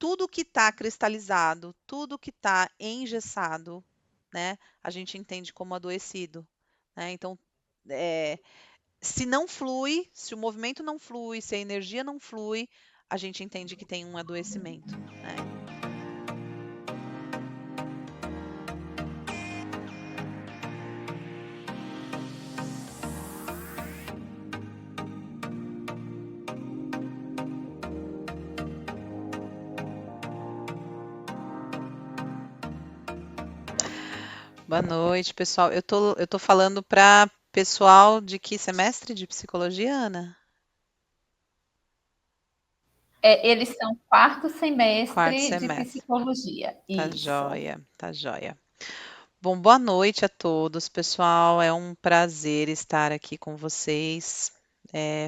tudo que está cristalizado, tudo que está engessado, né, a gente entende como adoecido, né? Então, eh, se não flui, se o movimento não flui, se a energia não flui, a gente entende que tem um adoecimento, né? Boa noite, pessoal. Eu tô falando para pessoal de que semestre de psicologia, Ana? Eles são quarto Quarto semestre de semestre. psicologia. Tá Isso. joia, tá joia. Bom, boa noite a todos, pessoal. É um prazer estar aqui com vocês,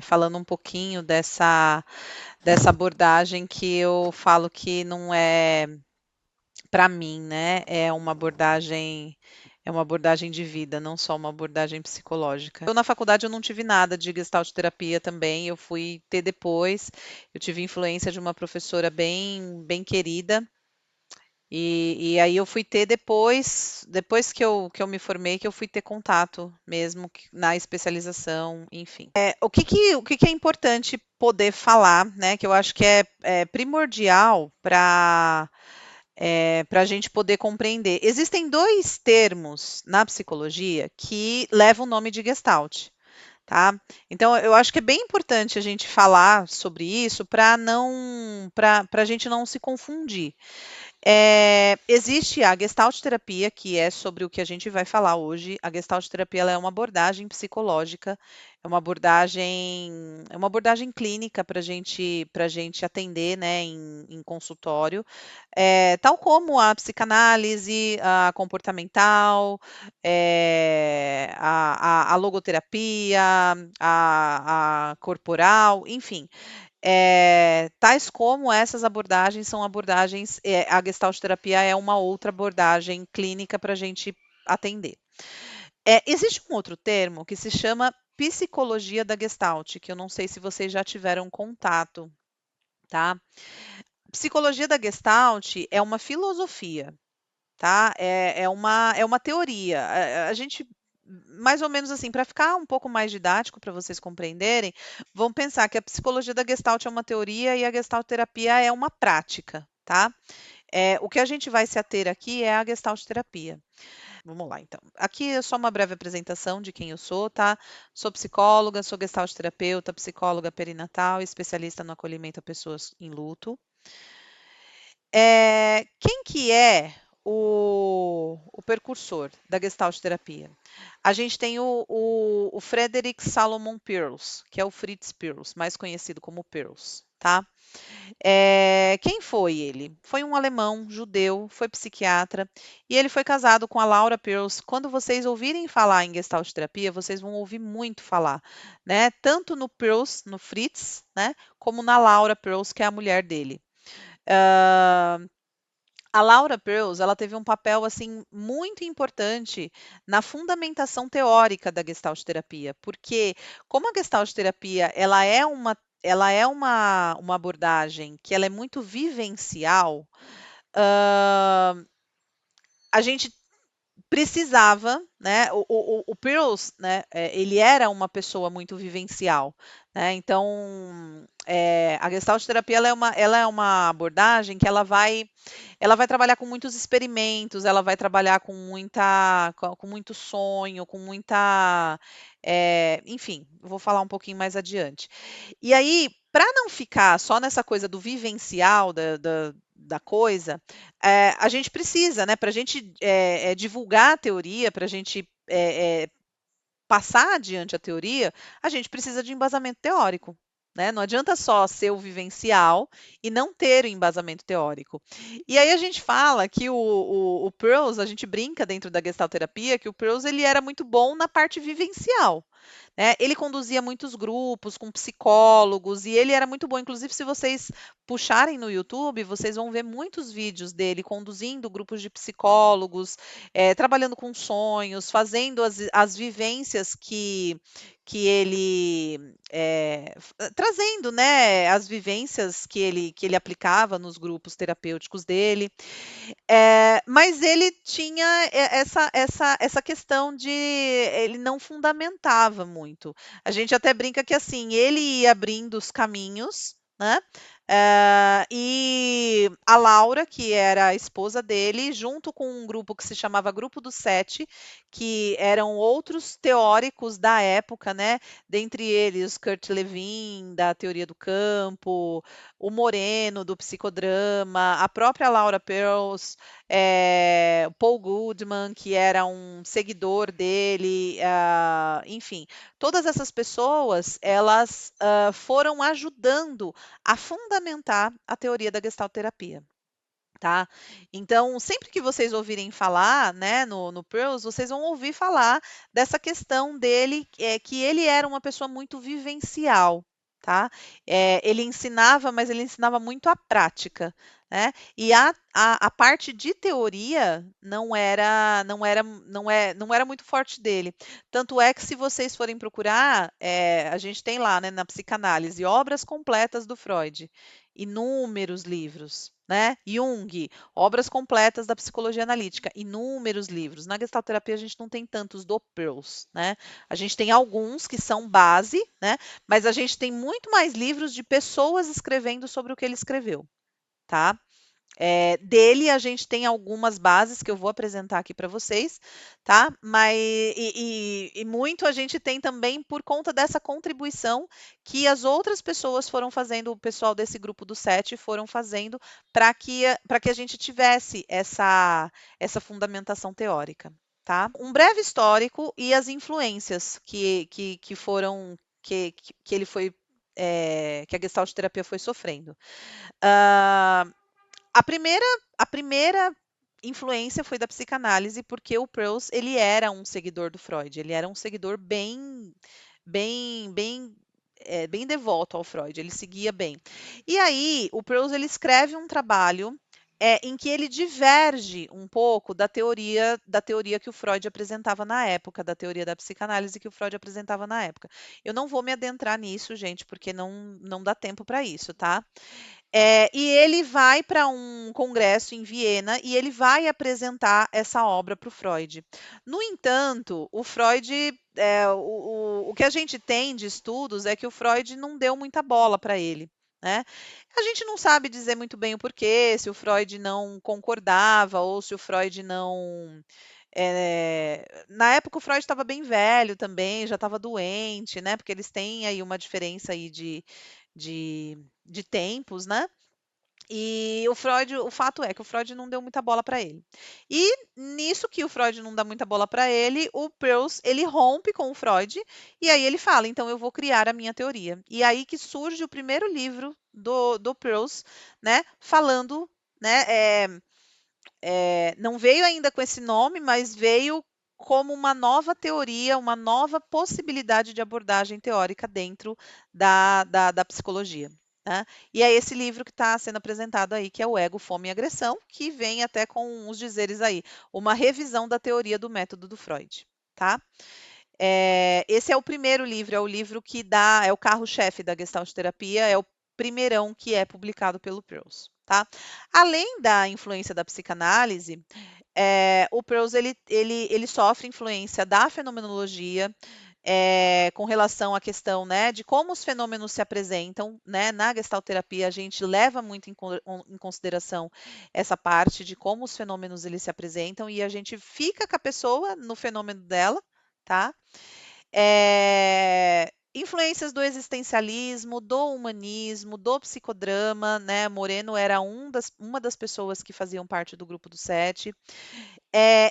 falando um pouquinho dessa abordagem que eu falo que não é para mim, né? É uma abordagem de vida, não só uma abordagem psicológica. Eu na faculdade eu não tive nada de Gestalt terapia também, eu fui ter depois. Eu tive influência de uma professora bem bem querida. E aí eu fui ter depois que eu me formei, que eu fui ter contato mesmo na especialização, enfim. O que é importante poder falar, né? Que eu acho que é primordial para a gente poder compreender. Existem dois termos na psicologia que levam o nome de Gestalt. Tá? Então, eu acho que é bem importante a gente falar sobre isso para a gente não se confundir. Existe a Gestalt terapia, que é sobre o que a gente vai falar hoje. A Gestalt terapia ela é uma abordagem psicológica, é uma abordagem clínica para gente atender, né, em consultório, tal como a psicanálise, a comportamental, a logoterapia, a corporal, enfim. Tais como essas abordagens são abordagens, a Gestalt terapia é uma outra abordagem clínica para a gente atender. Existe um outro termo que se chama psicologia da Gestalt, que eu não sei se vocês já tiveram contato, tá? Psicologia da Gestalt é uma filosofia, tá? É uma teoria. A gente, mais ou menos assim, para ficar um pouco mais didático, para vocês compreenderem, vamos pensar que a psicologia da Gestalt é uma teoria e a Gestalt terapia é uma prática, tá? O que a gente vai se ater aqui é a Gestalt terapia. Vamos lá, então. Aqui é só uma breve apresentação de quem eu sou, tá? Sou psicóloga, sou Gestalt terapeuta, psicóloga perinatal, especialista no acolhimento a pessoas em luto. Quem que é o percursor da Gestalt terapia? A gente tem o Frederick Salomon Pearls, que é o Fritz Perls, mais conhecido como Perls, tá? Quem foi ele? Foi um alemão judeu, foi psiquiatra, e ele foi casado com a Laura Perls. Quando vocês ouvirem falar em Gestalt terapia, vocês vão ouvir muito falar, né? Tanto no Perls, no Fritz, né? Como na Laura Perls, que é a mulher dele. Ah, a Laura Perls, ela teve um papel assim muito importante na fundamentação teórica da Gestalt terapia, porque como a Gestalt terapia, ela é uma abordagem que ela é muito vivencial, hã, a gente precisava, né, o Pearls, né, ele era uma pessoa muito vivencial, né, então, a Gestalt terapia ela é uma abordagem que ela vai trabalhar com muitos experimentos, ela vai trabalhar com muito sonho, com muita, enfim, eu vou falar um pouquinho mais adiante. E aí, para não ficar só nessa coisa do vivencial da coisa, a gente precisa, né, para a gente divulgar a teoria, para a gente passar adiante a teoria, a gente precisa de embasamento teórico. Né? Não adianta só ser o vivencial e não ter o embasamento teórico. E aí a gente fala que o Pearls, a gente brinca dentro da Gestalt terapia, que o Pearls ele era muito bom na parte vivencial. né? Ele conduzia muitos grupos com psicólogos e ele era muito bom. Inclusive, se vocês puxarem no YouTube, vocês vão ver muitos vídeos dele conduzindo grupos de psicólogos, trabalhando com sonhos, fazendo as vivências que ele trazendo, né, as vivências que ele aplicava nos grupos terapêuticos dele. Mas ele tinha essa questão de ele não fundamentava muito. A gente até brinca que assim, ele ia abrindo os caminhos, né? E a Laura, que era a esposa dele, junto com um grupo que se chamava Grupo dos Sete, que eram outros teóricos da época, né? Dentre eles, Kurt Lewin, da teoria do campo, o Moreno, do psicodrama, a própria Laura Pearls, Paul Goodman, que era um seguidor dele, enfim, todas essas pessoas, elas foram ajudando a fundamentar a teoria da Gestalt terapia. Tá? Então, sempre que vocês ouvirem falar, né, no Pearls, vocês vão ouvir falar dessa questão dele, que ele era uma pessoa muito vivencial, tá? Ele ensinava, mas ele ensinava muito a prática, né? E a parte de teoria não era muito forte dele. Tanto é que se vocês forem procurar, a gente tem lá, né, na psicanálise, obras completas do Freud, inúmeros livros, né? Jung, obras completas da psicologia analítica, inúmeros livros. Na gestalterapia a gente não tem tantos do Pearls, né? A gente tem alguns que são base, né? Mas a gente tem muito mais livros de pessoas escrevendo sobre o que ele escreveu, tá? Dele a gente tem algumas bases que eu vou apresentar aqui para vocês, tá? Mas e muito a gente tem também por conta dessa contribuição que as outras pessoas foram fazendo, o pessoal desse grupo do Sete foram fazendo para que a gente tivesse essa fundamentação teórica, tá? Um breve histórico e as influências que foram que ele foi que a Gestalt terapia foi sofrendo. Ah, a primeira influência foi da psicanálise, porque o Pearls, ele era um seguidor do Freud, ele era um seguidor bem devoto ao Freud, ele seguia bem. E aí, o Pearls, ele escreve um trabalho em que ele diverge um pouco da teoria que o Freud apresentava na época, da teoria da psicanálise que o Freud apresentava na época. Eu não vou me adentrar nisso, gente, porque não dá tempo para isso, tá? E ele vai para um congresso em Viena e ele vai apresentar essa obra para o Freud. No entanto, o Freud, o que a gente tem de estudos é que o Freud não deu muita bola para ele, né? A gente não sabe dizer muito bem o porquê, se o Freud não concordava ou se o Freud não. Na época o Freud estava bem velho também, já estava doente, né? Porque eles têm aí uma diferença aí de tempos, né? E o fato é que o Freud não deu muita bola para ele. E nisso que o Freud não dá muita bola para ele, o Peirce, ele rompe com o Freud e aí ele fala, então eu vou criar a minha teoria. E aí que surge o primeiro livro do Peirce, né, falando, né, não veio ainda com esse nome, mas veio como uma nova teoria, uma nova possibilidade de abordagem teórica dentro da psicologia. Né? E é esse livro que está sendo apresentado aí, que é o Ego, Fome e Agressão, que vem até com os dizeres aí, uma revisão da teoria do método do Freud. Tá? Esse é o primeiro livro, é o livro que é o carro-chefe da Gestalt terapia, é o primeirão que é publicado pelo Peirce. Tá? Além da influência da psicanálise, o Peirce ele sofre influência da fenomenologia, com relação à questão, né, de como os fenômenos se apresentam, né, na gestalterapia a gente leva muito em consideração essa parte de como os fenômenos eles se apresentam e a gente fica com a pessoa no fenômeno dela, tá? Influências do existencialismo, do humanismo, do psicodrama, né? Moreno era uma das pessoas que faziam parte do grupo do Sete.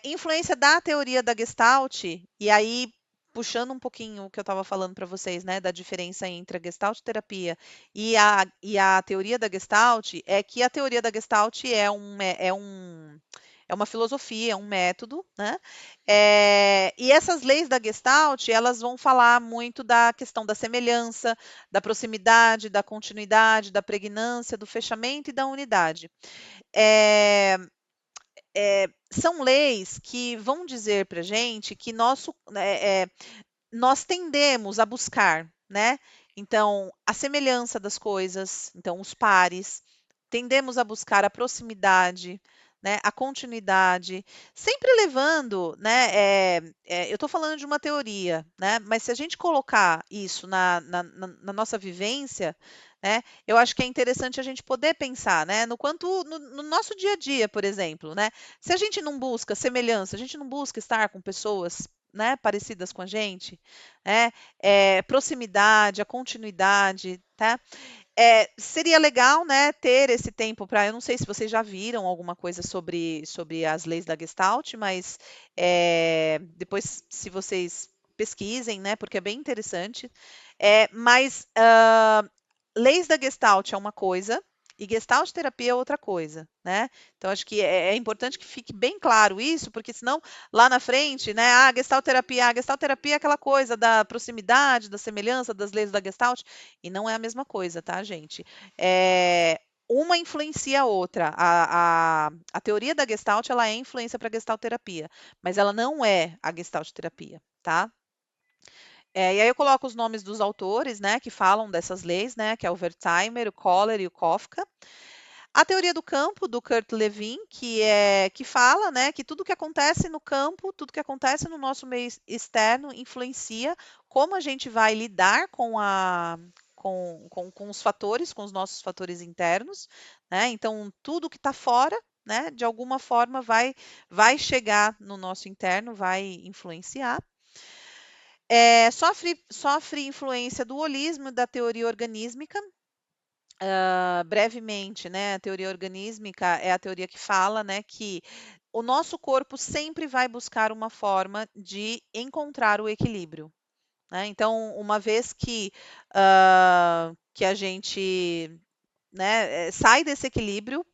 Influência da teoria da Gestalt, e aí puxando um pouquinho o que eu estava falando para vocês, né, da diferença entre a Gestalt terapia e a teoria da Gestalt, é que a teoria da Gestalt é uma filosofia, é um método, né? E essas leis da Gestalt, elas vão falar muito da questão da semelhança, da proximidade, da continuidade, da pregnância, do fechamento e da unidade. É, são leis que vão dizer para a gente que nós tendemos a buscar, né? Então, a semelhança das coisas, então, os pares, tendemos a buscar a proximidade, né? A continuidade, sempre levando, né? Eu estou falando de uma teoria, né? Mas se a gente colocar isso na nossa vivência, né? Eu acho que é interessante a gente poder pensar, né? No quanto no nosso dia a dia, por exemplo, né? Se a gente não busca semelhança, a gente não busca estar com pessoas, né, parecidas com a gente, né? Proximidade, a continuidade, tá? Seria legal, né, ter esse tempo para. Eu não sei se vocês já viram alguma coisa sobre as leis da Gestalt, mas depois, se vocês pesquisem, né, porque é bem interessante. Mas leis da Gestalt é uma coisa e Gestalt terapia é outra coisa, né? Então acho que é importante que fique bem claro isso, porque senão lá na frente, né? Gestalt terapia é aquela coisa da proximidade, da semelhança das leis da Gestalt, e não é a mesma coisa, tá, gente? Uma influencia a outra. A teoria da Gestalt, ela é influência para a Gestalt terapia, mas ela não é a Gestalt terapia, tá? E aí eu coloco os nomes dos autores, né, que falam dessas leis, né, que é o Wertheimer, o Kohler e o Kafka. A teoria do campo, do Kurt Lewin, que fala, né, que tudo que acontece no campo, tudo que acontece no nosso meio externo influencia como a gente vai lidar com os fatores, com os nossos fatores internos, né? Então, tudo que está fora, né, de alguma forma vai chegar no nosso interno, vai influenciar. Sofre influência do holismo e da teoria organísmica. Brevemente, né, a teoria organísmica é a teoria que fala, né, que o nosso corpo sempre vai buscar uma forma de encontrar o equilíbrio, né? Então, uma vez que a gente, né, sai desse equilíbrio,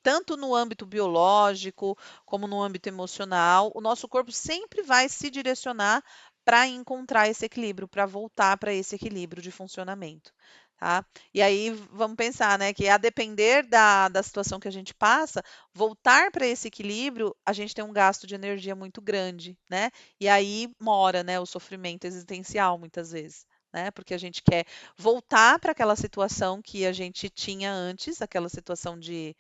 tanto no âmbito biológico como no âmbito emocional, o nosso corpo sempre vai se direcionar para encontrar esse equilíbrio, para voltar para esse equilíbrio de funcionamento. Tá? E aí vamos pensar, né, que a depender da situação que a gente passa, voltar para esse equilíbrio, a gente tem um gasto de energia muito grande, né? E aí mora, né, o sofrimento existencial muitas vezes. Né? Porque a gente quer voltar para aquela situação que a gente tinha antes, aquela situação de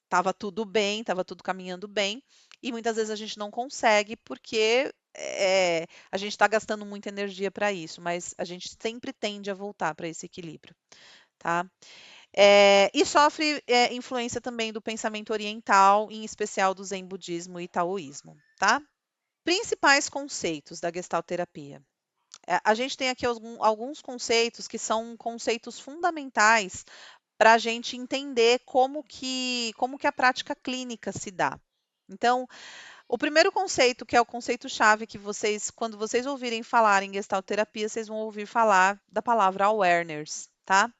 estava tudo bem, estava tudo caminhando bem, e muitas vezes a gente não consegue porque a gente está gastando muita energia para isso, mas a gente sempre tende a voltar para esse equilíbrio, tá? E sofre influência também do pensamento oriental, em especial do Zen budismo e taoísmo, tá? Principais conceitos da Gestalt terapia. A gente tem aqui alguns conceitos que são conceitos fundamentais para a gente entender como que a prática clínica se dá. Então, o primeiro conceito, que é o conceito-chave que vocês, quando vocês ouvirem falar em Gestalt terapia, vocês vão ouvir falar da palavra awareness, tá?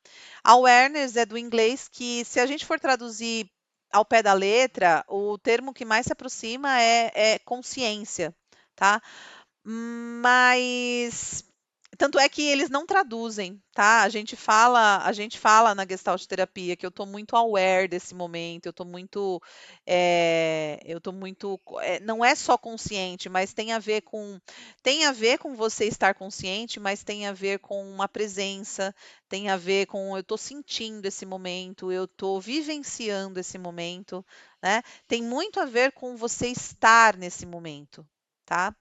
Awareness é do inglês que, se a gente for traduzir ao pé da letra, o termo que mais se aproxima é consciência, tá? Mas tanto é que eles não traduzem, tá? A gente fala na Gestalt terapia que eu estou muito aware desse momento, não é só consciente, mas tem a ver com você estar consciente, mas tem a ver com uma presença, tem a ver com eu estou sentindo esse momento, eu estou vivenciando esse momento, né? Tem muito a ver com você estar nesse momento, tá?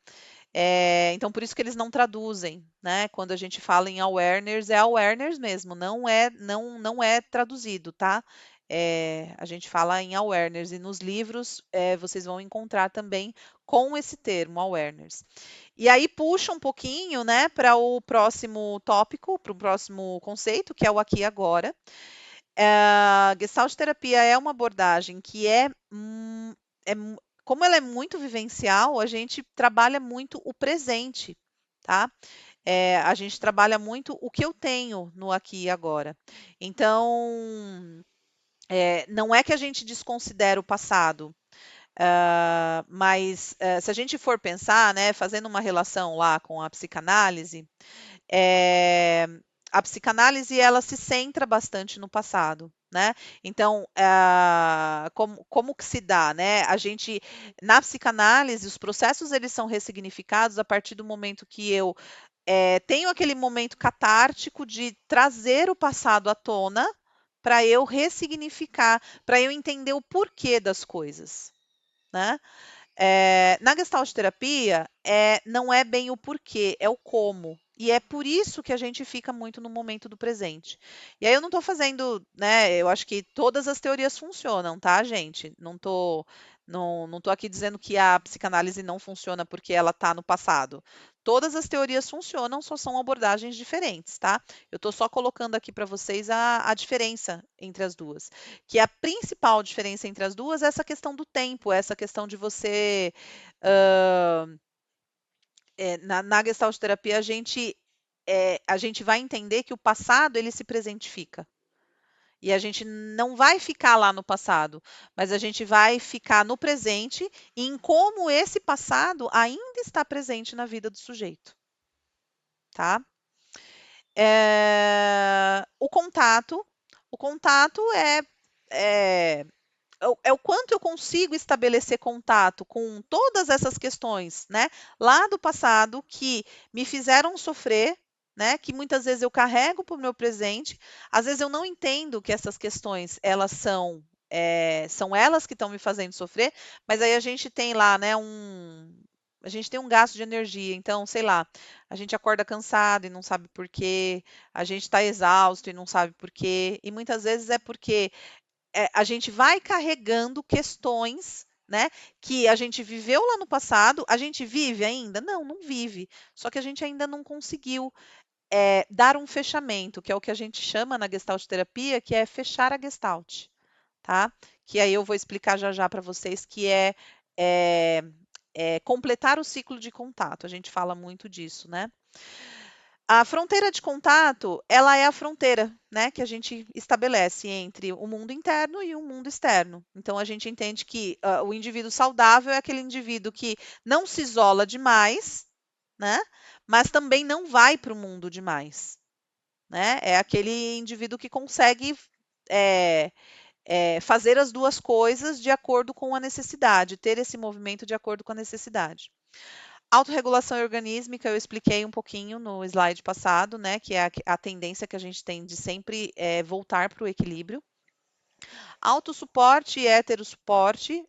Então, por isso que eles não traduzem, né? Quando a gente fala em awareness, é awareness mesmo, não é traduzido, tá? A gente fala em awareness e nos livros vocês vão encontrar também com esse termo, awareness. E aí puxa um pouquinho, né, para o próximo tópico, para o próximo conceito, que é o aqui e agora. Gestalt terapia é uma abordagem que é como ela é muito vivencial, a gente trabalha muito o presente, tá? A gente trabalha muito o que eu tenho no aqui e agora. Então, não é que a gente desconsidera o passado, Mas se a gente for pensar, né, fazendo uma relação lá com a psicanálise, eh, a psicanálise ela se centra bastante no passado, né? Então, como que se dá, né? A gente, na psicanálise, os processos eles são ressignificados a partir do momento que eu tenho aquele momento catártico de trazer o passado à tona para eu ressignificar, para eu entender o porquê das coisas, né? Na Gestalt terapia, não é bem o porquê, é o como. E é por isso que a gente fica muito no momento do presente. E aí eu não estou fazendo, né? Eu acho que todas as teorias funcionam, tá, gente? Não tô aqui dizendo que a psicanálise não funciona porque ela está no passado. Todas as teorias funcionam, só são abordagens diferentes, tá? Eu estou só colocando aqui para vocês a diferença entre as duas. Que a principal diferença entre as duas é essa questão do tempo, essa questão de você. hã, na Gestalt terapia, a gente vai entender que o passado ele se presentifica. E a gente não vai ficar lá no passado, mas a gente vai ficar no presente e em como esse passado ainda está presente na vida do sujeito, tá? O contato é o quanto eu consigo estabelecer contato com todas essas questões, né, lá do passado que me fizeram sofrer, né, que muitas vezes eu carrego para o meu presente, às vezes eu não entendo que essas questões elas são elas que estão me fazendo sofrer, mas aí a gente tem lá, né, a gente tem um gasto de energia, então, sei lá, a gente acorda cansado e não sabe por quê, a gente está exausto e não sabe por quê, e muitas vezes é porque a gente vai carregando questões, né, que a gente viveu lá no passado, a gente vive ainda? Não, não vive. Só que a gente ainda não conseguiu dar um fechamento, que é o que a gente chama na Gestalt terapia, que é fechar a Gestalt, tá? Que aí eu vou explicar já já para vocês que é completar o ciclo de contato. A gente fala muito disso, né? A fronteira de contato, ela é a fronteira, né, que a gente estabelece entre o mundo interno e o mundo externo. Então a gente entende que o indivíduo saudável é aquele indivíduo que não se isola demais, né, mas também não vai para o mundo demais, né? É aquele indivíduo que consegue é, fazer as duas coisas de acordo com a necessidade, ter esse movimento de acordo com a necessidade. Autorregulação organísmica, eu expliquei um pouquinho no slide passado, né? Que é a tendência que a gente tem de sempre voltar para o equilíbrio. Autossuporte e heterossuporte.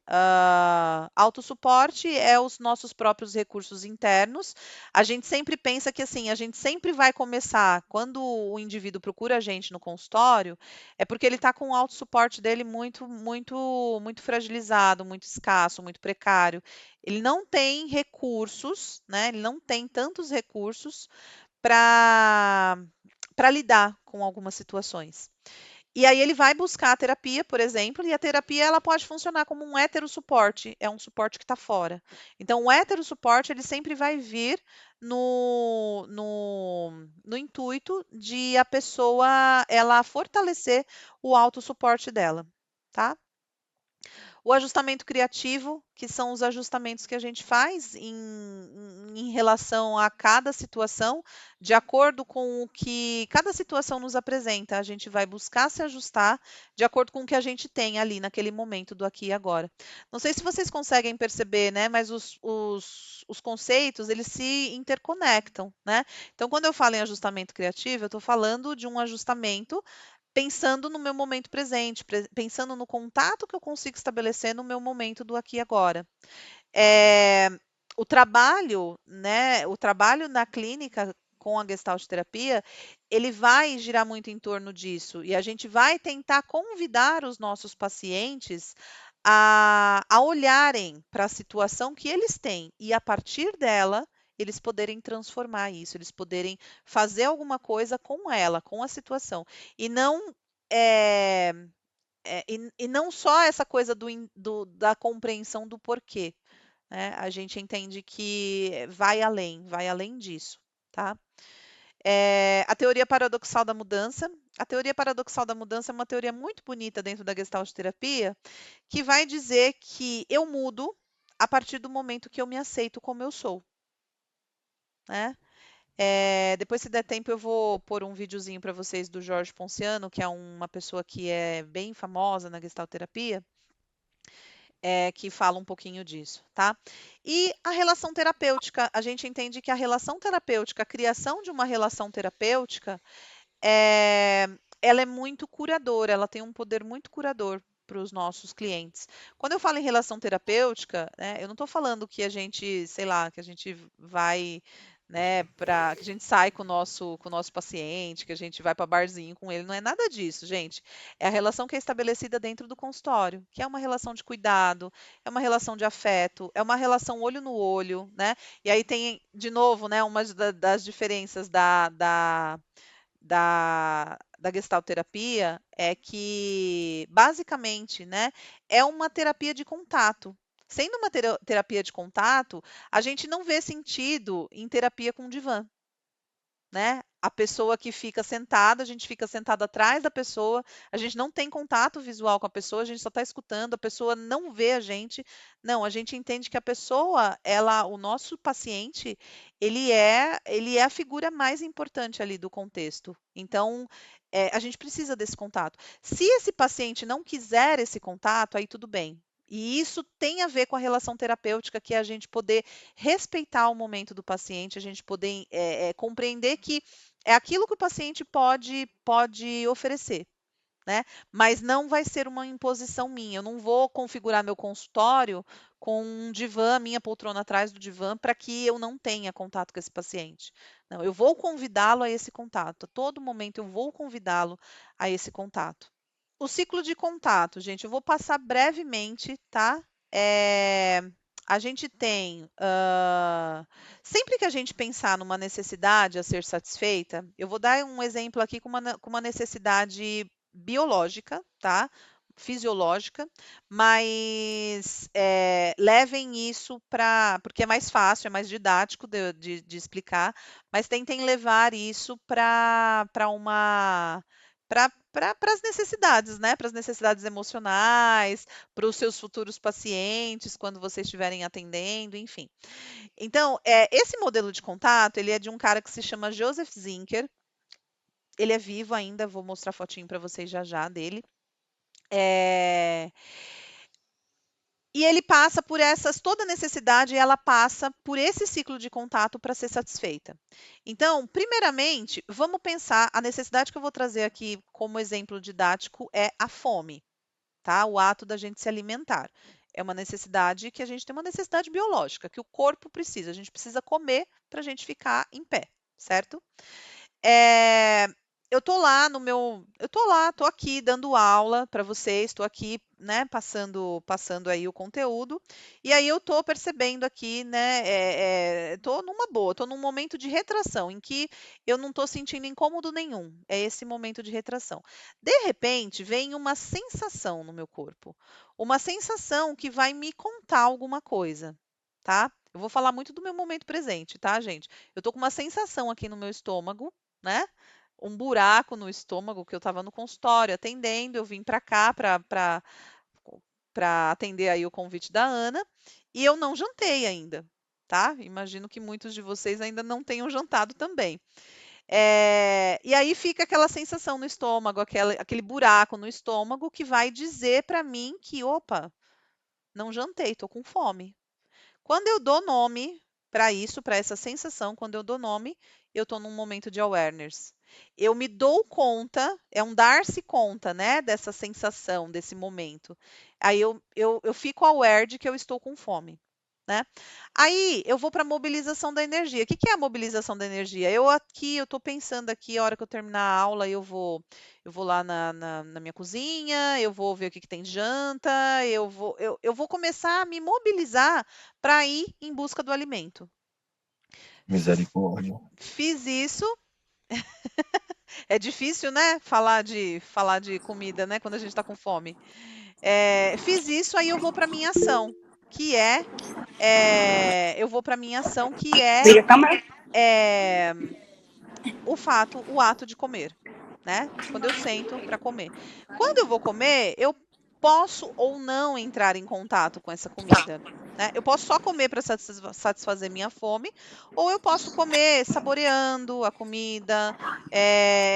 Autossuporte é os nossos próprios recursos internos. A gente sempre pensa que assim, a gente sempre vai começar, quando o indivíduo procura a gente no consultório, é porque ele está com o autossuporte dele muito, muito, muito fragilizado, muito escasso, muito precário. Ele não tem recursos, né? Ele não tem tantos recursos para lidar com algumas situações. E aí ele vai buscar a terapia, por exemplo, e a terapia ela pode funcionar como um heterossuporte, é um suporte que está fora. Então, o heterossuporte ele sempre vai vir no intuito de a pessoa ela fortalecer o autossuporte dela, tá? O ajustamento criativo, que são os ajustamentos que a gente faz em relação a cada situação, de acordo com o que cada situação nos apresenta. A gente vai buscar se ajustar de acordo com o que a gente tem ali naquele momento do aqui e agora. Não sei se vocês conseguem perceber, né? Mas os conceitos, eles se interconectam, né? Então, quando eu falo em ajustamento criativo, eu estou falando de um ajustamento pensando no meu momento presente, pensando no contato que eu consigo estabelecer no meu momento do aqui e agora. Eh, o trabalho, né, o trabalho na clínica com a Gestalt terapia, ele vai girar muito em torno disso e a gente vai tentar convidar os nossos pacientes a olharem para a situação que eles têm e a partir dela eles poderem transformar isso, eles poderem fazer alguma coisa com ela, com a situação e não é, e não só essa coisa da compreensão do porquê, né? A gente entende que vai além disso, tá? A teoria paradoxal da mudança, A teoria paradoxal da mudança é uma teoria muito bonita dentro da Gestalt terapia, que vai dizer que eu mudo a partir do momento que eu me aceito como eu sou, né? Depois, se der tempo, eu vou pôr um videozinho para vocês do Jorge Ponciano, que é uma pessoa que é bem famosa na Gestalt terapia, que fala um pouquinho disso, tá? E a relação terapêutica, a gente entende que a relação terapêutica, a criação de uma relação terapêutica, é, ela é muito curadora, ela tem um poder muito curador para os nossos clientes. Quando eu falo em relação terapêutica, né, eu não estou falando que a gente, sei lá, que a gente vai, né, que a gente sai com o nosso paciente, que a gente vai para barzinho com ele, não é nada disso, gente. É a relação que é estabelecida dentro do consultório, que é uma relação de cuidado, é uma relação de afeto, é uma relação olho no olho, né? E aí tem, de novo, né, uma das diferenças da Gestalt terapia é que, basicamente, né, é uma terapia de contato. Sendo uma terapia de contato, a gente não vê sentido em terapia com divã, né? A pessoa que fica sentada, a gente fica sentado atrás da pessoa, a gente não tem contato visual com a pessoa, a gente só está escutando, a pessoa não vê a gente. Não, a gente entende que a pessoa, o nosso paciente, ele é a figura mais importante ali do contexto. Então, a gente precisa desse contato. Se esse paciente não quiser esse contato, aí tudo bem. E isso tem a ver com a relação terapêutica, que é a gente poder respeitar o momento do paciente, a gente poder compreender que é aquilo que o paciente pode oferecer, né? Mas não vai ser uma imposição minha. Eu não vou configurar meu consultório com um divã, minha poltrona atrás do divã, para que eu não tenha contato com esse paciente. Não, eu vou convidá-lo a esse contato. A todo momento eu vou convidá-lo a esse contato. O ciclo de contato, gente, eu vou passar brevemente, tá? Eh, a gente tem, sempre que a gente pensar numa necessidade a ser satisfeita, eu vou dar um exemplo aqui com uma necessidade biológica, tá? Fisiológica, mas levem isso porque é mais fácil, é mais didático de explicar, mas tentem levar isso para as necessidades, né? Para as necessidades emocionais, para os seus futuros pacientes, quando vocês estiverem atendendo, enfim. Então, esse modelo de contato, ele é de um cara que se chama Joseph Zinker. Ele é vivo ainda, vou mostrar fotinho para vocês já já dele. É, E ele passa por toda necessidade, ela passa por esse ciclo de contato para ser satisfeita. Então, primeiramente, vamos pensar, a necessidade que eu vou trazer aqui como exemplo didático é a fome, tá? O ato da gente se alimentar. É uma necessidade que a gente tem uma necessidade biológica, que o corpo precisa. A gente precisa comer para a gente ficar em pé, certo? Eh, eu tô aqui dando aula para vocês, estou aqui, né, passando aí o conteúdo, e aí eu tô percebendo aqui, né, tô numa boa, tô num momento de retração, em que eu não tô sentindo incômodo nenhum, é esse momento de retração. De repente, vem uma sensação no meu corpo, uma sensação que vai me contar alguma coisa, tá? Eu vou falar muito do meu momento presente, tá, gente? Eu tô com uma sensação aqui no meu estômago, né? Um buraco no estômago, que eu estava no consultório atendendo, eu vim para cá para atender aí o convite da Ana, e eu não jantei ainda, tá? Imagino que muitos de vocês ainda não tenham jantado também. E aí fica aquela sensação no estômago, aquele buraco no estômago que vai dizer para mim que, opa, não jantei, tô com fome. Quando eu dou nome para isso, para essa sensação, quando eu dou nome, eu estou num momento de awareness. Eu me dou conta, é um dar-se conta, né, dessa sensação, desse momento. Aí eu fico aware de que eu estou com fome, né? Aí eu vou para a mobilização da energia. O que que é a mobilização da energia? Eu estou pensando aqui, a hora que eu terminar a aula, eu vou lá na minha cozinha, eu vou ver o que que tem de janta, eu vou começar a me mobilizar para ir em busca do alimento. Misericórdia. Fiz isso. É difícil, né? Falar de comida, né? Quando a gente está com fome. Fiz isso, aí eu vou para minha ação, que eu vou para minha ação, que é Liga a câmera. o ato de comer. né? Quando eu sento para comer. Quando eu vou comer, eu posso ou não entrar em contato com essa comida. Né? Eu posso só comer para satisfazer minha fome, ou eu posso comer saboreando a comida,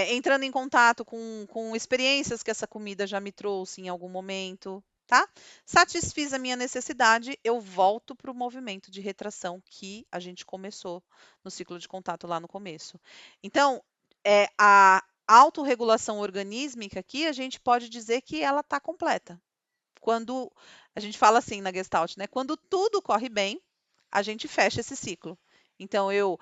entrando em contato com experiências que essa comida já me trouxe em algum momento, tá? Satisfiz a minha necessidade, eu volto para o movimento de retração que a gente começou no ciclo de contato lá no começo. Então, a autorregulação organísmica aqui, a gente pode dizer que ela está completa. Quando a gente fala assim na Gestalt, né? Quando tudo corre bem, a gente fecha esse ciclo. Então, eu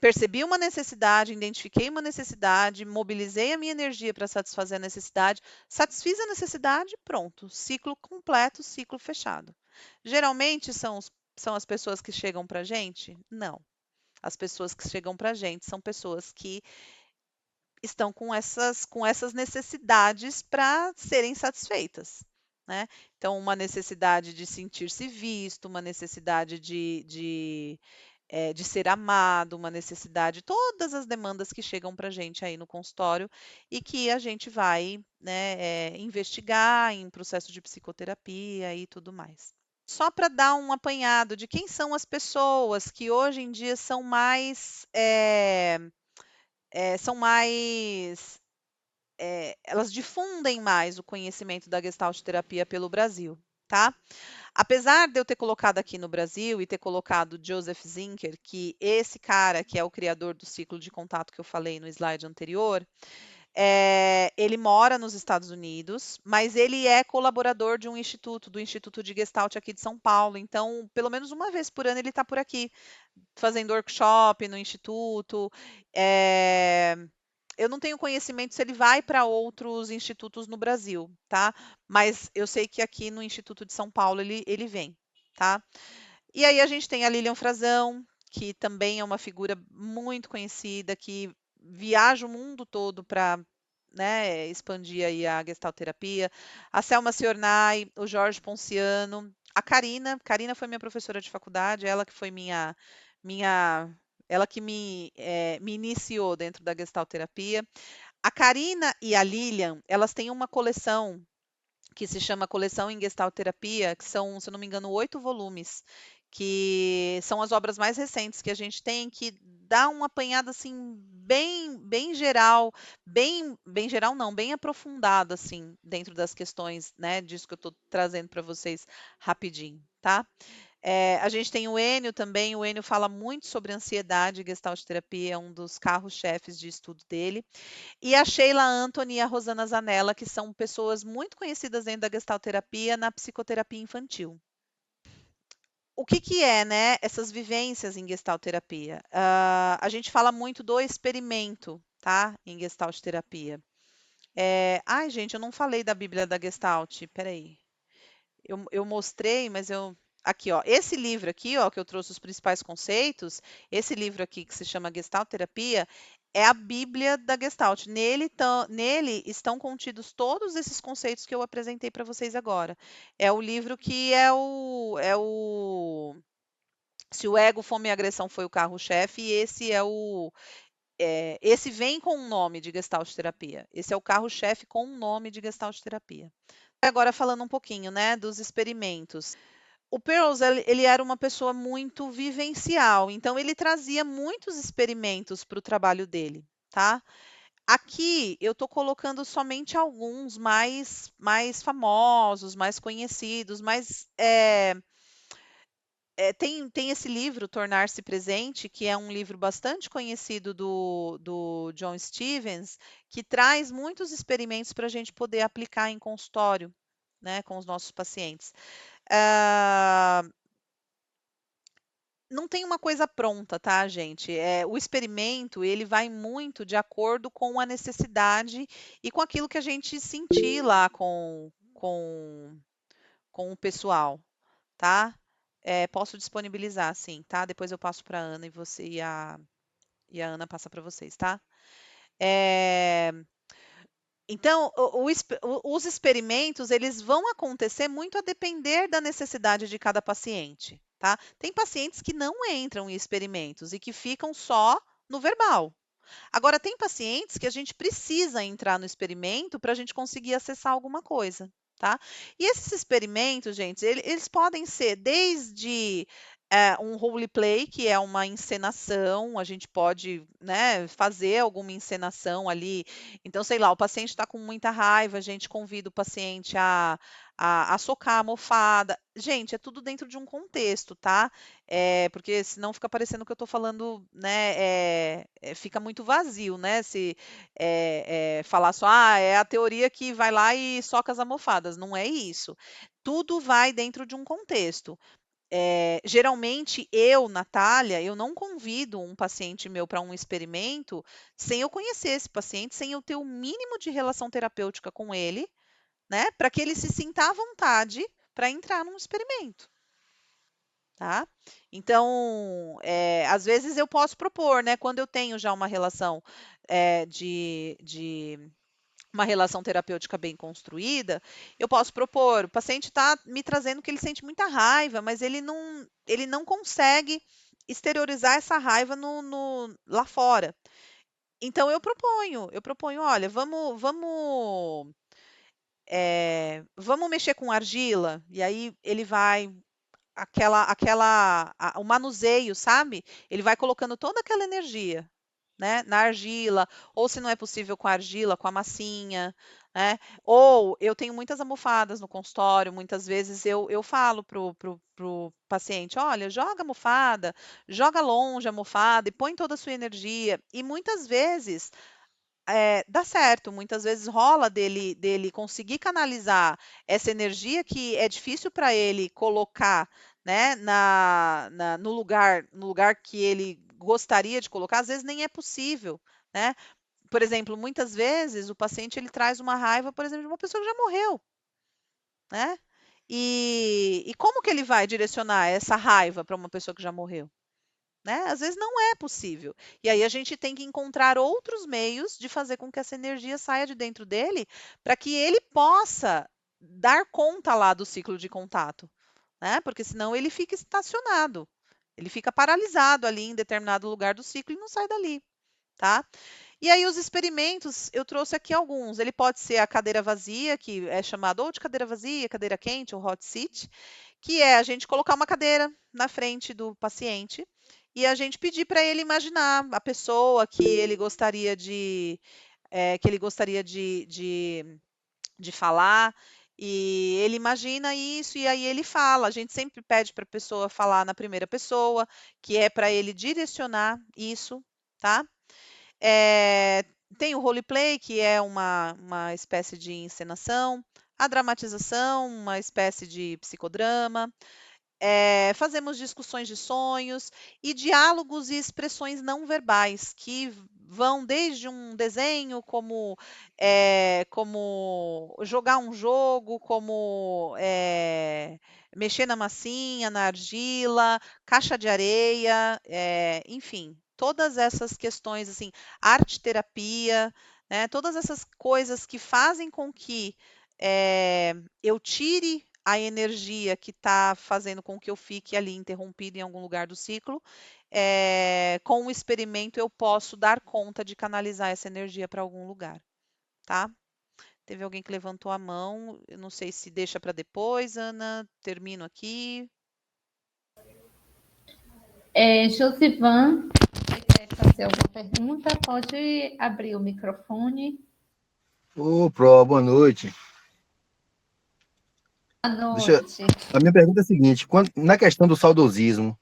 percebi uma necessidade, identifiquei uma necessidade, mobilizei a minha energia para satisfazer a necessidade, satisfiz a necessidade, pronto, ciclo completo, ciclo fechado. Geralmente são as pessoas que chegam para a gente? Não. As pessoas que chegam para a gente são pessoas que estão com essas necessidades para serem satisfeitas. Né? Então, uma necessidade de sentir-se visto, uma necessidade de ser amado, uma necessidade, todas as demandas que chegam para a gente aí no consultório e que a gente vai, né, investigar em processo de psicoterapia e tudo mais. Só para dar um apanhado de quem são as pessoas que hoje em dia são mais, elas difundem mais o conhecimento da Gestalt terapia pelo Brasil, tá? Apesar de eu ter colocado aqui no Brasil e ter colocado Joseph Zinker, que esse cara que é o criador do ciclo de contato que eu falei no slide anterior, ele mora nos Estados Unidos, mas ele é colaborador de um instituto, do Instituto de Gestalt aqui de São Paulo. Então, pelo menos uma vez por ano ele está por aqui, fazendo workshop no instituto. É, eu não tenho conhecimento se ele vai para outros institutos no Brasil, tá? Mas eu sei que aqui no Instituto de São Paulo ele vem, tá? E aí a gente tem a Lilian Frazão, que também é uma figura muito conhecida, que viaja o mundo todo para, né, expandir aí a gestalterapia. A Selma Ciornai, o Jorge Ponciano, a Karina. Karina foi minha professora de faculdade, ela que foi minha ela que me iniciou dentro da gestalterapia. A Karina e a Lilian, elas têm uma coleção que se chama Coleção em Gestalterapia, que são, se eu não me engano, 8 volumes, que são as obras mais recentes que a gente tem, que dá uma apanhada assim bem geral, bem geral não, bem aprofundada assim dentro das questões, né, disso que eu estou trazendo para vocês rapidinho, tá? A gente tem o Enio também, o Enio fala muito sobre ansiedade, Gestalt terapia é um dos carros-chefes de estudo dele. E a Sheila Anthony e a Rosana Zanella, que são pessoas muito conhecidas dentro da gestalterapia na psicoterapia infantil. O que, que é, né, essas vivências em gestalterapia? A gente fala muito do experimento, tá, em gestalterapia. Ai, gente, eu não falei da Bíblia da Gestalt, peraí. Eu mostrei, mas eu. Aqui, ó. Esse livro aqui, ó, que eu trouxe os principais conceitos, esse livro aqui que se chama Gestalt Terapia, é a Bíblia da Gestalt. Nele estão contidos todos esses conceitos que eu apresentei para vocês agora. É o livro que se o ego, fome e agressão foi o carro-chefe, e esse vem com um nome de Gestalt terapia. Esse é o carro-chefe com um nome de Gestalt terapia. Agora falando um pouquinho, né, dos experimentos. O Perls, ele era uma pessoa muito vivencial, então ele trazia muitos experimentos para o trabalho dele, tá? Aqui eu estou colocando somente alguns mais famosos, mais conhecidos, mas tem esse livro, Tornar-se Presente, que é um livro bastante conhecido do John Stevens, que traz muitos experimentos para a gente poder aplicar em consultório, né, com os nossos pacientes. Ah, não tem uma coisa pronta, tá, gente? O experimento, ele vai muito de acordo com a necessidade e com aquilo que a gente sentir lá com o pessoal, tá? Posso disponibilizar, sim, tá? Depois eu passo para a Ana e a Ana passa para vocês, tá? É, então, os experimentos, eles vão acontecer muito a depender da necessidade de cada paciente, tá? Tem pacientes que não entram em experimentos e que ficam só no verbal. Agora, tem pacientes que a gente precisa entrar no experimento para a gente conseguir acessar alguma coisa, tá? E esses experimentos, gente, eles podem ser desde um role play, que é uma encenação, a gente pode, né, fazer alguma encenação ali. Então, sei lá, o paciente está com muita raiva, a gente convida o paciente a socar a almofada. Gente, é tudo dentro de um contexto, tá? Porque senão fica parecendo que eu estou falando, né? Fica muito vazio, né? Se falar só, é a teoria que vai lá e soca as almofadas. Não é isso. Tudo vai dentro de um contexto. Geralmente, eu, Natália, eu não convido um paciente meu para um experimento sem eu conhecer esse paciente, sem eu ter o mínimo de relação terapêutica com ele, né? Para que ele se sinta à vontade para entrar num experimento. Tá? Então, às vezes eu posso propor, né? Quando eu tenho já uma relação de uma relação terapêutica bem construída, eu posso propor. O paciente está me trazendo que ele sente muita raiva, mas ele não consegue exteriorizar essa raiva lá fora. Então eu proponho, olha, vamos mexer com argila, e aí ele vai o manuseio, sabe? Ele vai colocando toda aquela energia, né, na argila, ou se não é possível com a argila, com a massinha, né? Ou eu tenho muitas almofadas no consultório, muitas vezes eu falo pro paciente, olha, joga a almofada, joga longe a almofada e põe toda a sua energia. E muitas vezes dá certo, muitas vezes rola dele conseguir canalizar essa energia que é difícil para ele colocar, né, no lugar que ele gostaria de colocar, às vezes nem é possível, né? Por exemplo, muitas vezes o paciente ele traz uma raiva, por exemplo, de uma pessoa que já morreu, né? E como que ele vai direcionar essa raiva para uma pessoa que já morreu? Né? Às vezes não é possível. E aí a gente tem que encontrar outros meios de fazer com que essa energia saia de dentro dele, para que ele possa dar conta lá do ciclo de contato, né? Porque senão ele fica estacionado, ele fica paralisado ali em determinado lugar do ciclo e não sai dali, tá? E aí os experimentos, eu trouxe aqui alguns. Ele pode ser a cadeira vazia, que é chamado ou de cadeira vazia, cadeira quente, ou hot seat, que é a gente colocar uma cadeira na frente do paciente e a gente pedir para ele imaginar a pessoa que ele gostaria de falar, e ele imagina isso e aí ele fala. A gente sempre pede para a pessoa falar na primeira pessoa, que é para ele direcionar isso, tá? Eh, Tem o roleplay, que é uma espécie de encenação, a dramatização, uma espécie de psicodrama. Fazemos discussões de sonhos e diálogos e expressões não verbais, que vão desde um desenho, como jogar um jogo, como mexer na massinha, na argila, caixa de areia, enfim, todas essas questões, assim, arte terapia, né, todas essas coisas que fazem com que eu tire a energia que está fazendo com que eu fique ali interrompida em algum lugar do ciclo, com o experimento eu posso dar conta de canalizar essa energia para algum lugar, tá? Teve alguém que levantou a mão, eu não sei se deixa para depois, Ana, termino aqui. Josivan, você quer fazer alguma pergunta? Pode abrir o microfone. Ô, Pro, boa noite. Boa Deixa, noite. a minha pergunta é a seguinte: na questão do saudosismo,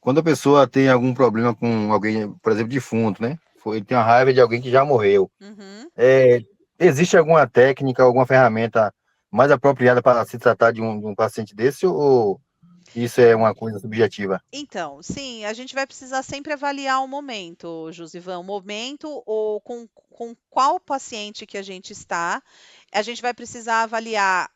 quando a pessoa tem algum problema com alguém, por exemplo, defunto, né? Ele tem uma raiva de alguém que já morreu. Uhum. É, existe alguma técnica, alguma ferramenta mais apropriada para se tratar de um paciente desse, ou isso é uma coisa subjetiva? Então, sim, a gente vai precisar sempre avaliar o momento, Josivan, o momento ou com qual paciente que a gente está. A gente vai precisar avaliar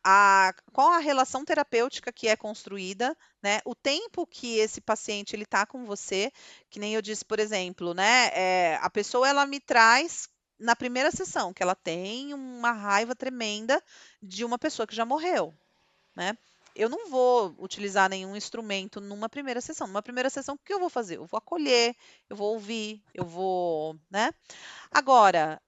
qual a relação terapêutica que é construída, né? O tempo que esse paciente ele está com você, que nem eu disse, por exemplo, né? A pessoa ela me traz na primeira sessão que ela tem uma raiva tremenda de uma pessoa que já morreu, né? eu não vou utilizar nenhum instrumento numa primeira sessão. Numa primeira sessão, o que eu vou fazer? Eu vou acolher, eu vou ouvir, eu vou, né? Agora,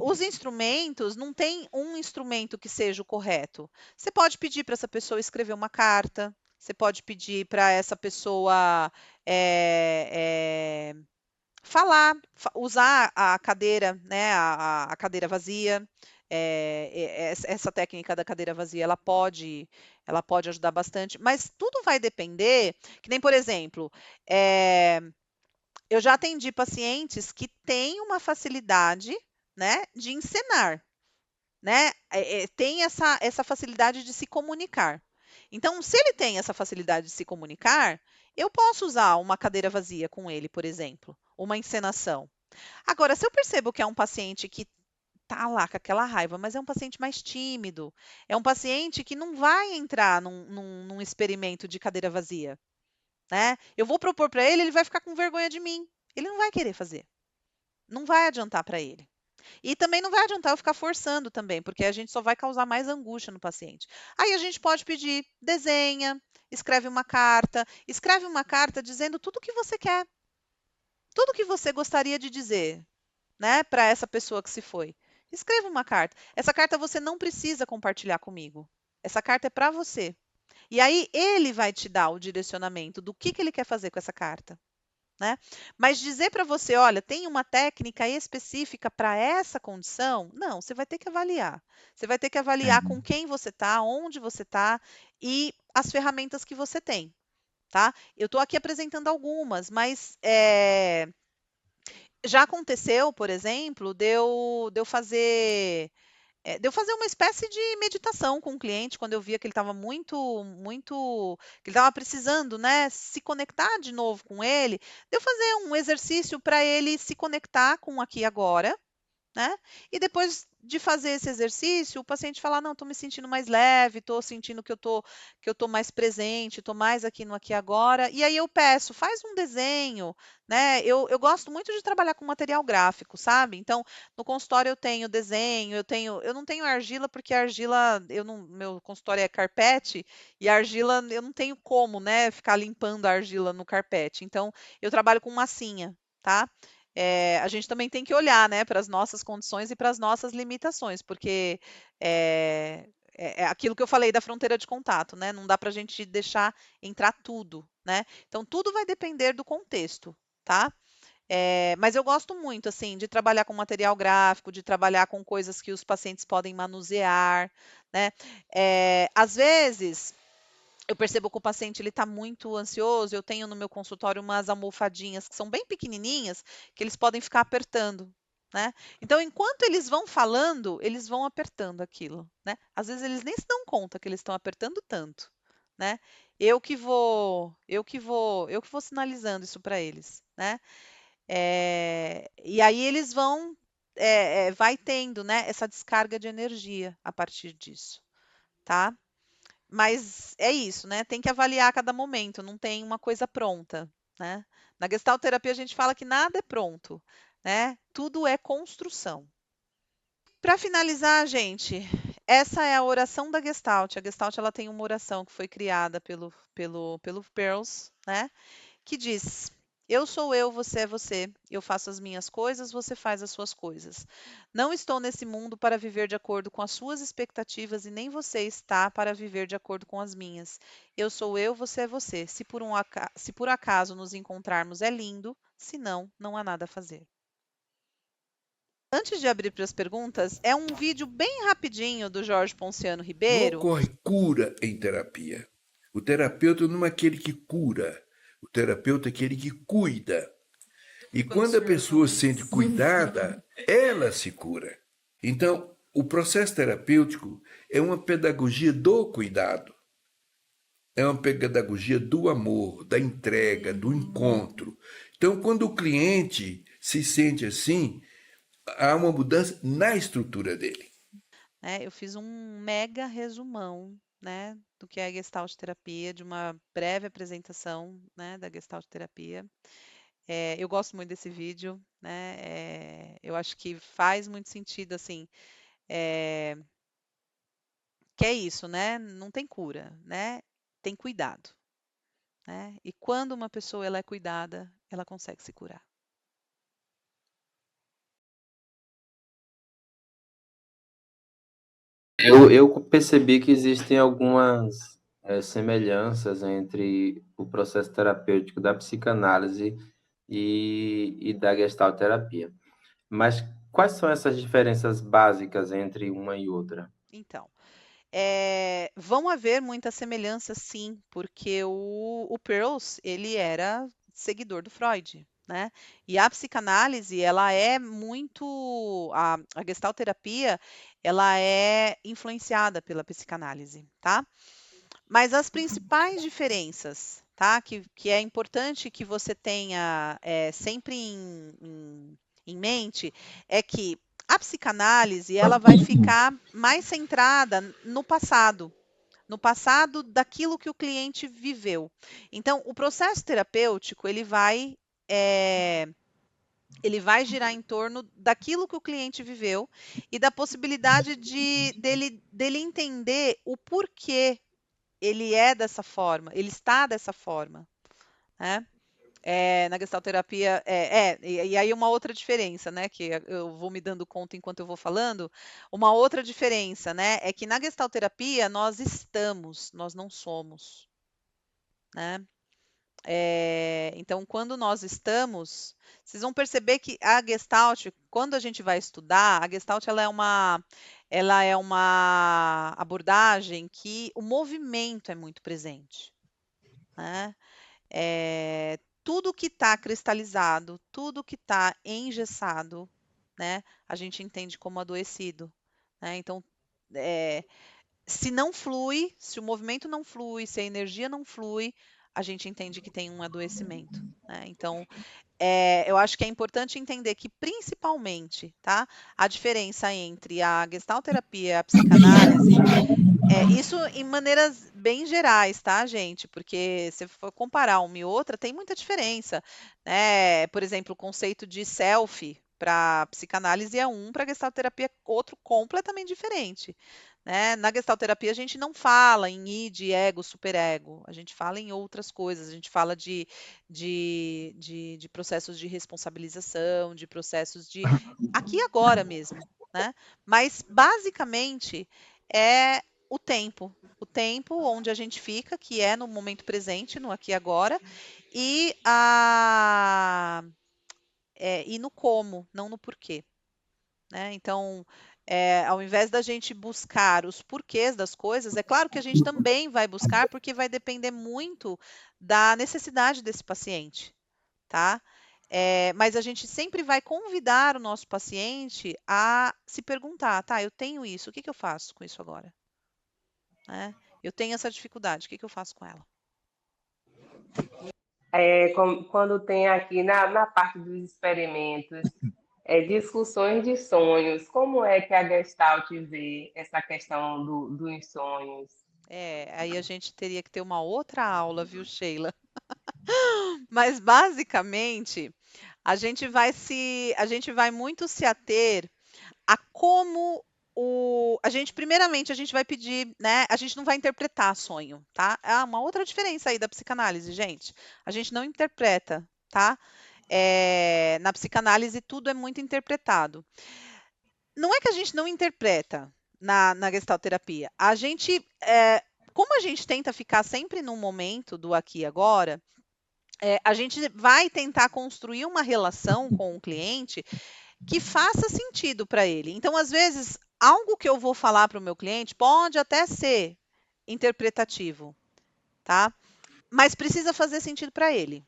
os instrumentos, não tem um instrumento que seja o correto. Você pode pedir para essa pessoa escrever uma carta, você pode pedir para essa pessoa falar, usar a cadeira, né, a cadeira vazia. Essa técnica da cadeira vazia, ela pode ajudar bastante, mas tudo vai depender, que nem, por exemplo, eu já atendi pacientes que têm uma facilidade, né, de encenar, né? Tem essa facilidade de se comunicar. Então, se ele tem essa facilidade de se comunicar, eu posso usar uma cadeira vazia com ele, por exemplo, uma encenação. Agora, se eu percebo que é um paciente que tá lá com aquela raiva, mas é um paciente mais tímido, é um paciente que não vai entrar num experimento de cadeira vazia, né? Eu vou propor para ele, ele vai ficar com vergonha de mim. Ele não vai querer fazer. Não vai adiantar para ele. E também não vai adiantar eu ficar forçando também, porque a gente só vai causar mais angústia no paciente. Aí a gente pode pedir, desenha, escreve uma carta dizendo tudo o que você quer, tudo o que você gostaria de dizer, né, para essa pessoa que se foi. Escreva uma carta. Essa carta você não precisa compartilhar comigo. Essa carta é para você. E aí ele vai te dar o direcionamento do que ele quer fazer com essa carta. Né? Mas dizer para você, olha, tem uma técnica específica para essa condição? Não, você vai ter que avaliar. Você vai ter que avaliar com quem você está, onde você está e as ferramentas que você tem, tá? Eu estou aqui apresentando algumas, mas já aconteceu, por exemplo, de eu fazer uma espécie de meditação com o cliente quando eu via que ele estava que ele estava precisando, né, se conectar de novo com ele, de eu fazer um exercício para ele se conectar com o aqui e agora, né? E depois de fazer esse exercício, o paciente falar, não, estou me sentindo mais leve, estou sentindo que eu tô mais presente, estou mais aqui no aqui e agora. E aí eu peço, faz um desenho, né? Eu gosto muito de trabalhar com material gráfico, sabe? Então, no consultório eu tenho desenho, eu não tenho argila, porque a argila, meu consultório é carpete, e a argila eu não tenho como, né, ficar limpando a argila no carpete. Então, eu trabalho com massinha, tá? A gente também tem que olhar, né, para as nossas condições e para as nossas limitações, porque é aquilo que eu falei da fronteira de contato, né? Não dá para a gente deixar entrar tudo, né? Então, tudo vai depender do contexto, tá? Mas eu gosto muito, assim, de trabalhar com material gráfico, de trabalhar com coisas que os pacientes podem manusear, né? Às vezes, eu percebo que o paciente ele está muito ansioso. Eu tenho no meu consultório umas almofadinhas que são bem pequenininhas, que eles podem ficar apertando, né? Então, enquanto eles vão falando, eles vão apertando aquilo, né? Às vezes eles nem se dão conta que eles estão apertando tanto, né? Eu que vou sinalizando isso para eles, né? E aí eles vão, vai tendo, né, essa descarga de energia a partir disso, tá? Mas é isso, né, tem que avaliar a cada momento, não tem uma coisa pronta, né. Na gestalterapia a gente fala que nada é pronto, né, tudo é construção. Para finalizar, gente, essa é a oração da Gestalt. A Gestalt ela tem uma oração que foi criada pelo Pearls, né, que diz: eu sou eu, você é você. Eu faço as minhas coisas, você faz as suas coisas. Não estou nesse mundo para viver de acordo com as suas expectativas e nem você está para viver de acordo com as minhas. Eu sou eu, você é você. Se por acaso nos encontrarmos é lindo, se não, não há nada a fazer. Antes de abrir para as perguntas, é um vídeo bem rapidinho do Jorge Ponciano Não Ribeiro. ocorre cura em terapia. O terapeuta não é aquele que cura. O terapeuta é aquele que cuida. E quando a pessoa se sente cuidada, ela se cura. Então, o processo terapêutico é uma pedagogia do cuidado. É uma pedagogia do amor, da entrega, do encontro. Então, quando o cliente se sente assim, há uma mudança na estrutura dele. Né, eu fiz um mega resumão, né, do que é a Gestalt terapia, de uma breve apresentação, né, da Gestalt terapia. Eu gosto muito desse vídeo, né, eu acho que faz muito sentido, assim, que é isso, né? Não tem cura, né? Tem cuidado, né? E quando uma pessoa ela é cuidada, ela consegue se curar. Eu percebi que existem algumas semelhanças entre o processo terapêutico da psicanálise e da gestalterapia. Mas quais são essas diferenças básicas entre uma e outra? Então, vão haver muitas semelhanças, sim, porque o Peirce, ele era seguidor do Freud, né? E a psicanálise, ela é muito, a gestalterapia, ela é influenciada pela psicanálise, tá? Mas as principais diferenças, tá? Que é importante que você tenha sempre em mente, é que a psicanálise ela vai ficar mais centrada no passado daquilo que o cliente viveu. Então, o processo terapêutico ele vai girar em torno daquilo que o cliente viveu e da possibilidade dele entender o porquê ele é dessa forma, ele está dessa forma, né? Na gestalterapia, e aí uma outra diferença, né, que eu vou me dando conta enquanto eu vou falando, uma outra diferença, né, é que na gestalterapia nós estamos, nós não somos, né? Então, quando nós estamos, vocês vão perceber que a Gestalt, quando a gente vai estudar, a Gestalt ela é uma abordagem que o movimento é muito presente, né? Tudo que está cristalizado, tudo que está engessado, né, a gente entende como adoecido, né? Então, se não flui, se o movimento não flui, se a energia não flui, a gente entende que tem um adoecimento, né? Então, eu acho que é importante entender que, principalmente, tá, a diferença entre a gestalterapia e a psicanálise isso em maneiras bem gerais, tá, gente? Porque se for comparar uma e outra, tem muita diferença, né? Por exemplo, o conceito de self para psicanálise é um, para gestalterapia é outro completamente diferente, né? Na gestalterapia a gente não fala em id, ego, superego, a gente fala em outras coisas, a gente fala de processos de responsabilização, de processos de aqui e agora mesmo, né? Mas basicamente é o tempo onde a gente fica, que é no momento presente, no aqui e agora, e, e no como, não no porquê, né? Então, ao invés da gente buscar os porquês das coisas, é claro que a gente também vai buscar, porque vai depender muito da necessidade desse paciente, tá? Mas a gente sempre vai convidar o nosso paciente a se perguntar, tá, eu tenho isso, o que que eu faço com isso agora? Né? Eu tenho essa dificuldade, o que que eu faço com ela? Quando tem aqui na parte dos experimentos, discussões de sonhos, como é que a Gestalt vê essa questão dos sonhos? Aí a gente teria que ter uma outra aula, viu, Sheila? Mas basicamente, a gente vai muito se ater a como primeiramente, a gente vai pedir, né? A gente não vai interpretar sonho, tá? É uma outra diferença aí da psicanálise, gente. A gente não interpreta, tá? Na psicanálise, tudo é muito interpretado. Não é que a gente não interpreta na gestalterapia. Como a gente tenta ficar sempre no momento do aqui e agora, a gente vai tentar construir uma relação com o cliente que faça sentido para ele. Então, às vezes, algo que eu vou falar para o meu cliente pode até ser interpretativo, tá? Mas precisa fazer sentido para ele,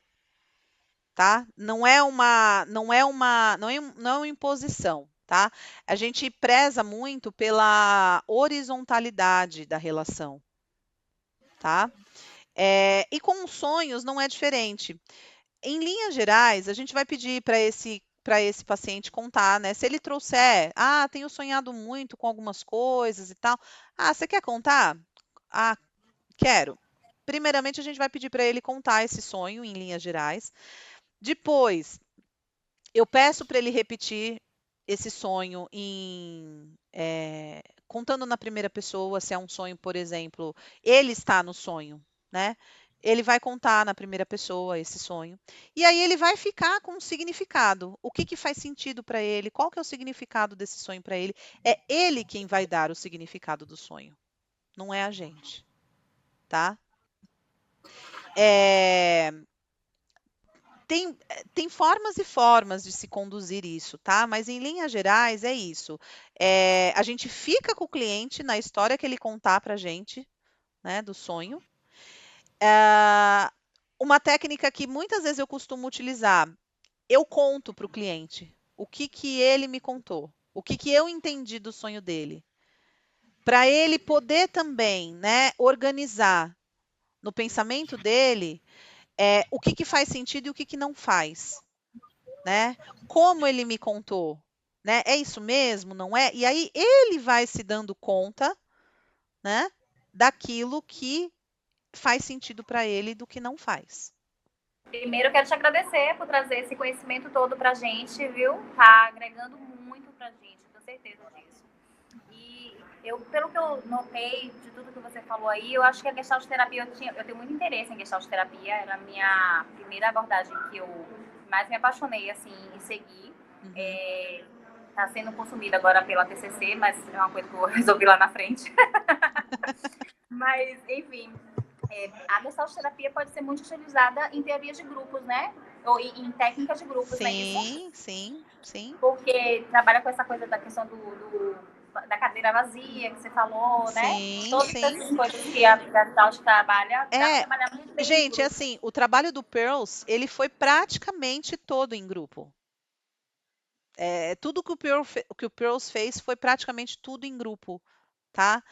tá? Não é uma imposição, tá? A gente preza muito pela horizontalidade da relação, tá? E com os sonhos não é diferente. Em linhas gerais, a gente vai pedir para esse paciente contar, né? Se ele trouxer, tenho sonhado muito com algumas coisas e tal. Você quer contar? Ah, quero. Primeiramente, a gente vai pedir para ele contar esse sonho em linhas gerais. Depois, eu peço para ele repetir esse sonho contando na primeira pessoa, se é um sonho, por exemplo, ele está no sonho, né? Ele vai contar na primeira pessoa esse sonho. E aí ele vai ficar com um significado. O que que faz sentido para ele? Qual que é o significado desse sonho para ele? É ele quem vai dar o significado do sonho, não é a gente, tá? É, tem formas e formas de se conduzir isso, tá? Mas em linhas gerais é isso. A gente fica com o cliente na história que ele contar para a gente, né, do sonho. Uma técnica que muitas vezes eu costumo utilizar, eu conto para o cliente o que que ele me contou, o que que eu entendi do sonho dele, para ele poder também, né, organizar no pensamento dele o que que faz sentido e o que que não faz, né? Como ele me contou, né? É isso mesmo, não é? E aí ele vai se dando conta, né, daquilo que faz sentido para ele e do que não faz. Primeiro, eu quero te agradecer por trazer esse conhecimento todo para a gente, viu? Tá agregando muito para a gente, tenho certeza disso. E pelo que eu notei de tudo que você falou aí, eu acho que a Gestalt terapia, eu tenho muito interesse em Gestalt terapia, era a minha primeira abordagem que eu mais me apaixonei, assim, em seguir. Tá sendo consumida agora pela TCC, mas é uma coisa que eu resolvi lá na frente. Mas, enfim, a Gestalt terapia pode ser muito utilizada em teorias de grupos, né? Ou em técnicas de grupos, não é isso? Sim. Porque trabalha com essa coisa da questão da cadeira vazia que você falou, né? Todas essas coisas que a Gestalt trabalha, dá pra trabalhar muito bem. Gente, assim, o trabalho do Pearls, ele foi praticamente todo em grupo. Tudo que o Pearls fez foi praticamente tudo em grupo, tá?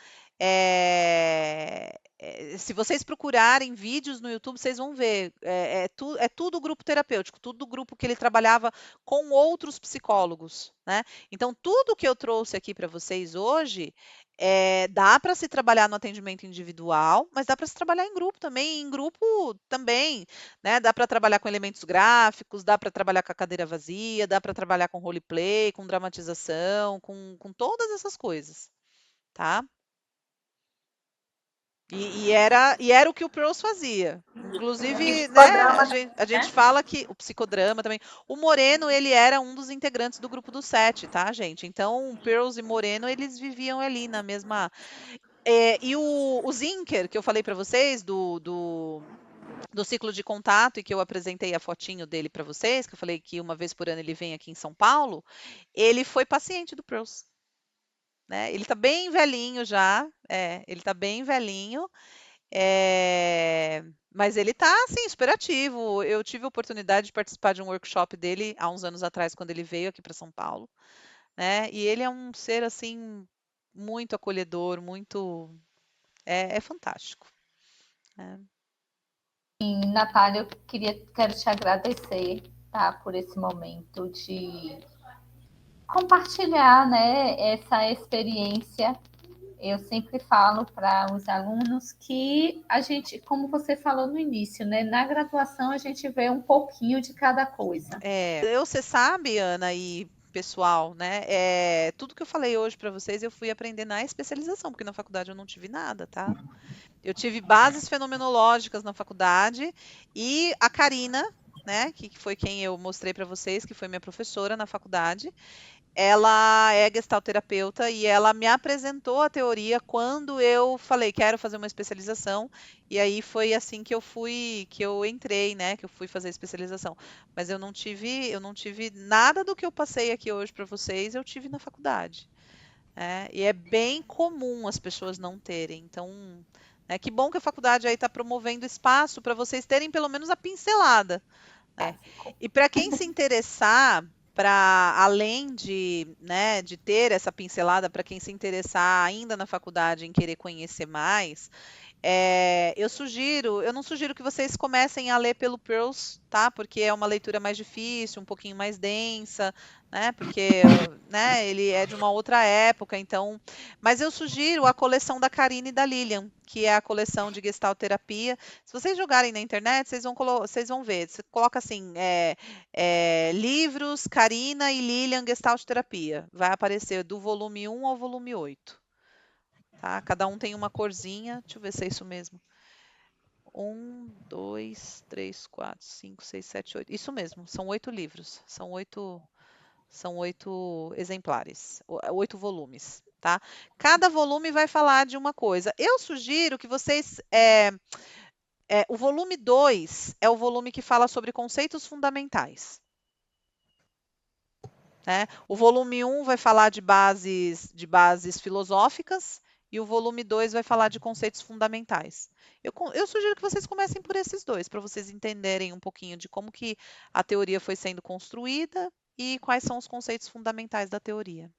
Se vocês procurarem vídeos no YouTube, vocês vão ver. É tudo grupo terapêutico, tudo grupo que ele trabalhava com outros psicólogos, né? Então, tudo que eu trouxe aqui para vocês hoje, dá para se trabalhar no atendimento individual, mas dá para se trabalhar em grupo também, em grupo também, né? Dá para trabalhar com elementos gráficos, dá para trabalhar com a cadeira vazia, dá para trabalhar com roleplay, com dramatização, com todas essas coisas, tá? E era o que o Pearls fazia. Inclusive, né, a gente fala que o psicodrama também. O Moreno, ele era um dos integrantes do grupo do 7, tá, gente? Então, Pearls e Moreno, eles viviam ali na mesma. E o Zinker, que eu falei para vocês, do ciclo de contato, e que eu apresentei a fotinho dele para vocês, que eu falei que uma vez por ano ele vem aqui em São Paulo, ele foi paciente do Pearls. Né? Ele está bem velhinho já, ele está bem velhinho, mas ele está assim, super ativo. Eu tive a oportunidade de participar de um workshop dele há uns anos atrás, quando ele veio aqui para São Paulo, né? E ele é um ser assim muito acolhedor, muito é fantástico. Né? Natália, quero te agradecer, tá, por esse momento de compartilhar, né, essa experiência. Eu sempre falo para os alunos que a gente, como você falou no início, né, na graduação a gente vê um pouquinho de cada coisa. Você sabe, Ana e pessoal, né? Tudo que eu falei hoje para vocês eu fui aprender na especialização, porque na faculdade eu não tive nada, tá? Eu tive bases fenomenológicas na faculdade e a Karina, né, que foi quem eu mostrei para vocês, que foi minha professora na faculdade, ela é gestalterapeuta e ela me apresentou a teoria quando eu falei, quero fazer uma especialização, e aí foi assim que eu entrei, né, que eu fui fazer a especialização. Mas eu não tive nada do que eu passei aqui hoje para vocês, eu tive na faculdade. E é bem comum as pessoas não terem. Então, que bom que a faculdade aí está promovendo espaço para vocês terem pelo menos a pincelada. E para quem se interessar, para além de ter essa pincelada, para quem se interessar ainda na faculdade em querer conhecer mais, eu não sugiro que vocês comecem a ler pelo Pearls, tá? Porque é uma leitura mais difícil, um pouquinho mais densa, né? Porque, né, ele é de uma outra época, então. Mas eu sugiro a coleção da Karine e da Lilian, que é a coleção de Gestalt terapia. Se vocês jogarem na internet, vocês vão ver. Você coloca assim, livros, Karina e Lilian Gestalt terapia. Vai aparecer do volume 1 ao volume 8. tá? Cada um tem uma corzinha. Deixa eu ver se é isso mesmo. 1, 2, 3, 4, 5, 6, 7, 8. Isso mesmo, são 8 livros. São 8 exemplares, 8 volumes, tá? Cada volume vai falar de uma coisa. Eu sugiro que vocês. O volume 2 é o volume que fala sobre conceitos fundamentais. Né? O volume 1 vai falar de bases filosóficas e o volume 2 vai falar de conceitos fundamentais. Eu sugiro que vocês comecem por esses dois, para vocês entenderem um pouquinho de como que a teoria foi sendo construída e quais são os conceitos fundamentais da teoria.